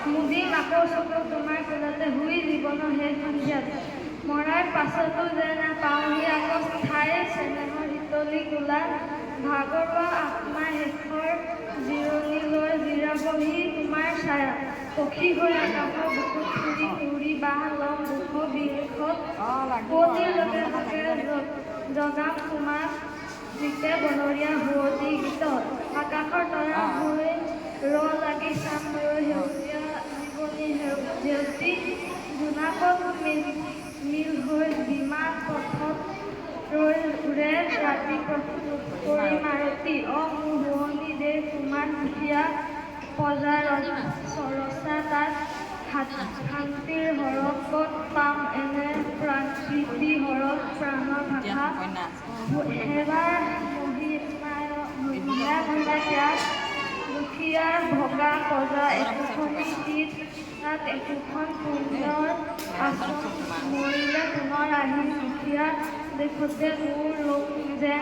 মুদি মাকৰ চকুত তোমাৰ কোলাতে শুই জীৱনৰ শেষ সন্ধিয়াত মৰাৰ পাছতো যেন পাওঁহি আকৌ ঠাই চেনেহৰ শীতলি কোলা ভাগৰুৱা আত্মাৰ শেষৰ জিৰণি লৈ জিৰাবহি তোমাৰ ছায়া পক্ষী হৈ আকাশৰ বুকুত ফুৰি ফুৰি বাহ লম দুখ বিৰিষত পুৱতিৰ লগে লগে জগাম তোমাক জিতে বনৰীয়া শুৱতি গীতত আকাশৰ তৰা হৈ লাগি চাম ৰৈ সেউজীয়া জীৱনী জেউতি জোনাকত মিল হৈ বিমান পথত ৰৈ উৰে ৰাতি কৰি মাৰতি মোৰ শুৱনি দেশ তোমাৰ সুকীয়া পজা ৰচা তাত শান্তিৰ হৰক ক'ত পাম এনে প্ৰাকৃতি হৰক প্ৰাণৰ ভাষা সেৱাৰ মহিমা ত্যাগ দুখীয়াৰ ভগা পজা একোখনি শীত তাত একোখন সুন্দৰ আচৰণ মৰিলে পুনৰ আহি দুখীয়া দেশতে মোৰ লোক যেন